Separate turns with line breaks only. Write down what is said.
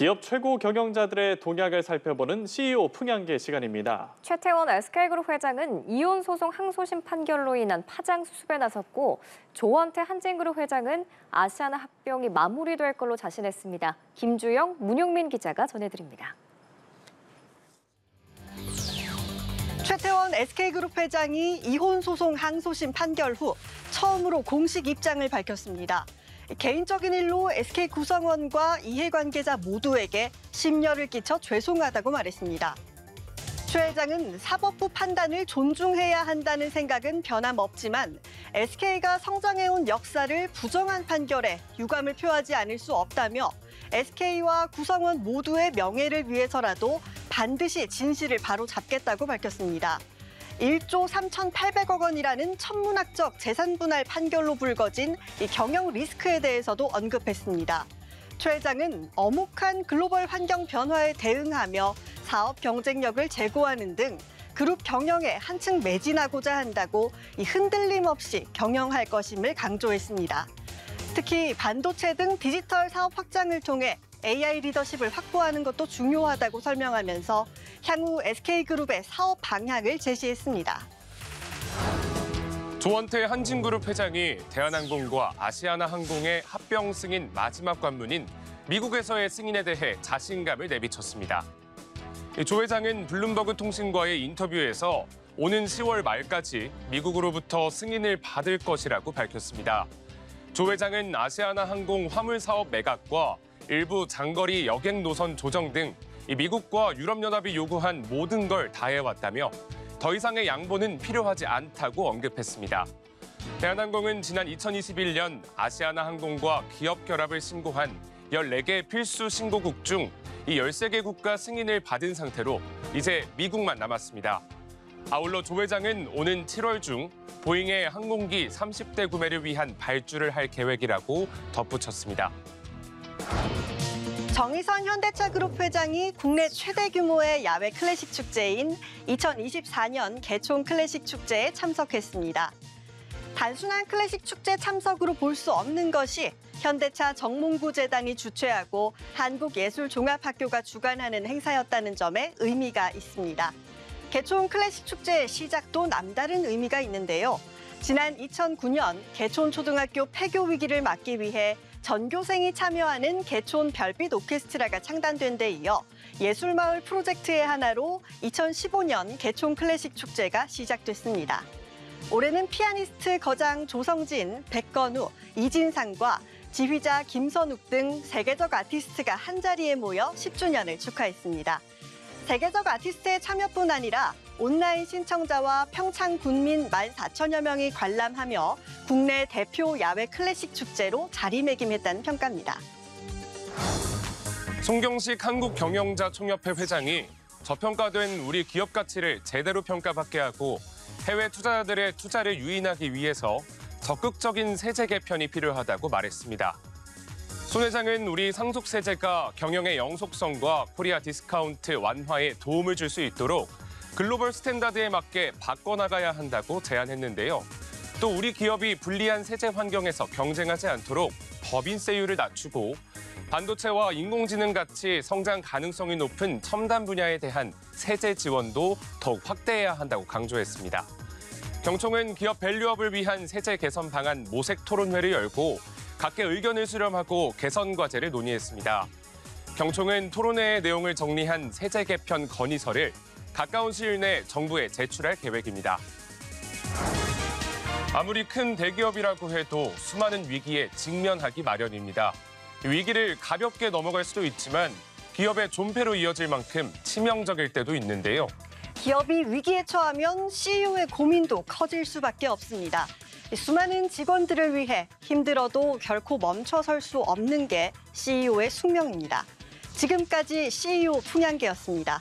기업 최고 경영자들의 동향을 살펴보는 CEO 풍향계 시간입니다.
최태원 SK그룹 회장은 이혼 소송 항소심 판결로 인한 파장 수습에 나섰고 조원태 한진그룹 회장은 아시아나 합병이 마무리될 걸로 자신했습니다. 김주영, 문용민 기자가 전해드립니다.
최태원 SK그룹 회장이 이혼 소송 항소심 판결 후 처음으로 공식 입장을 밝혔습니다. 개인적인 일로 SK 구성원과 이해관계자 모두에게 심려를 끼쳐 죄송하다고 말했습니다. 최 회장은 사법부 판단을 존중해야 한다는 생각은 변함없지만 SK가 성장해온 역사를 부정한 판결에 유감을 표하지 않을 수 없다며 SK와 구성원 모두의 명예를 위해서라도 반드시 진실을 바로잡겠다고 밝혔습니다. 1조 3,800억 원이라는 천문학적 재산 분할 판결로 불거진 이 경영 리스크에 대해서도 언급했습니다. 최 회장은 엄혹한 글로벌 환경 변화에 대응하며 사업 경쟁력을 제고하는 등 그룹 경영에 한층 매진하고자 한다고 이 흔들림 없이 경영할 것임을 강조했습니다. 특히 반도체 등 디지털 사업 확장을 통해 AI 리더십을 확보하는 것도 중요하다고 설명하면서 향후 SK그룹의 사업 방향을 제시했습니다.
조원태 한진그룹 회장이 대한항공과 아시아나항공의 합병 승인 마지막 관문인 미국에서의 승인에 대해 자신감을 내비쳤습니다. 조 회장은 블룸버그 통신과의 인터뷰에서 오는 10월 말까지 미국으로부터 승인을 받을 것이라고 밝혔습니다. 조 회장은 아시아나항공 화물사업 매각과 일부 장거리 여객 노선 조정 등 미국과 유럽연합이 요구한 모든 걸 다해왔다며 더 이상의 양보는 필요하지 않다고 언급했습니다. 대한항공은 지난 2021년 아시아나항공과 기업 결합을 신고한 14개 필수 신고국 중 이 13개국가 승인을 받은 상태로 이제 미국만 남았습니다. 아울러 조 회장은 오는 7월 중 보잉의 항공기 30대 구매를 위한 발주를 할 계획이라고 덧붙였습니다.
정의선 현대차그룹 회장이 국내 최대 규모의 야외 클래식 축제인 2024년 개촌 클래식 축제에 참석했습니다. 단순한 클래식 축제 참석으로 볼 수 없는 것이 현대차 정몽구 재단이 주최하고 한국예술종합학교가 주관하는 행사였다는 점에 의미가 있습니다. 개촌 클래식 축제의 시작도 남다른 의미가 있는데요. 지난 2009년 개촌초등학교 폐교 위기를 막기 위해 전교생이 참여하는 개촌 별빛 오케스트라가 창단된 데 이어 예술마을 프로젝트의 하나로 2015년 개촌 클래식 축제가 시작됐습니다. 올해는 피아니스트 거장 조성진, 백건우, 이진상과 지휘자 김선욱 등 세계적 아티스트가 한자리에 모여 10주년을 축하했습니다. 세계적 아티스트의 참여뿐 아니라 온라인 신청자와 평창 군민 14,000여 명이 관람하며 국내 대표 야외 클래식 축제로 자리매김했다는 평가입니다.
송경식 한국경영자총협회 회장이 저평가된 우리 기업 가치를 제대로 평가받게 하고 해외 투자자들의 투자를 유인하기 위해서 적극적인 세제 개편이 필요하다고 말했습니다. 손 회장은 우리 상속세제가 경영의 영속성과 코리아 디스카운트 완화에 도움을 줄 수 있도록 글로벌 스탠다드에 맞게 바꿔나가야 한다고 제안했는데요. 또 우리 기업이 불리한 세제 환경에서 경쟁하지 않도록 법인세율을 낮추고 반도체와 인공지능 같이 성장 가능성이 높은 첨단 분야에 대한 세제 지원도 더욱 확대해야 한다고 강조했습니다. 경총은 기업 밸류업을 위한 세제 개선 방안 모색 토론회를 열고 각계 의견을 수렴하고 개선 과제를 논의했습니다. 경총은 토론회의 내용을 정리한 세제 개편 건의서를 가까운 시일 내 정부에 제출할 계획입니다. 아무리 큰 대기업이라고 해도 수많은 위기에 직면하기 마련입니다. 위기를 가볍게 넘어갈 수도 있지만 기업의 존폐로 이어질 만큼 치명적일 때도 있는데요.
기업이 위기에 처하면 CEO의 고민도 커질 수밖에 없습니다. 수많은 직원들을 위해 힘들어도 결코 멈춰설 수 없는 게 CEO의 숙명입니다. 지금까지 CEO 풍향계였습니다.